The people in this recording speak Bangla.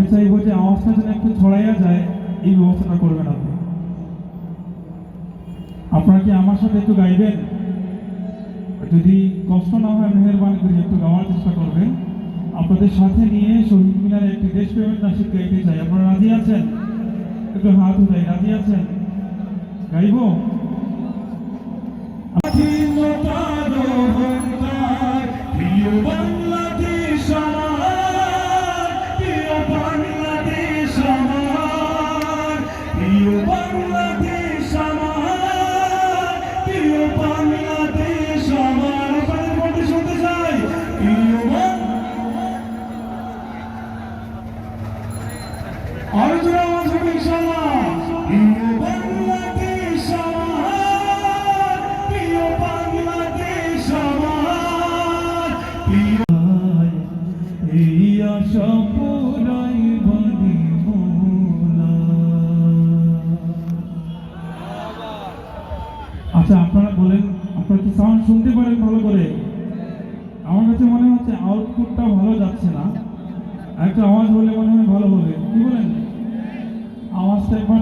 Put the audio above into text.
আমি চাইবো যে আওয়াজটা যেন একটু ছড়াইয়া যায়, এই ব্যবস্থাটা করবেন আপনি। আপনারা কি আমার সাথে একটু গাইবেন? যদি কষ্ট না হয় মেহেরবানি করে একটু গাওয়ার চেষ্টা করবেন। আপনাদের সাথে নিয়ে শহীদ মিনারে একটি দেশপ্রেমের নাচিক গাইতে চাই। আপনারা রাজি আছেন? একটু হাত উঠাই, রাজি আছেন? গাইব? আচ্ছা, আপনারা বলেন, আপনারা কি সাউন্ড শুনতে পারেন ভালো করে? আমার কাছে মনে হচ্ছে আউটপুটটা ভালো যাচ্ছে না। একটা আওয়াজ হলে মনে হয় ভালো হবে। কি বলেন? আওয়াজটা একবার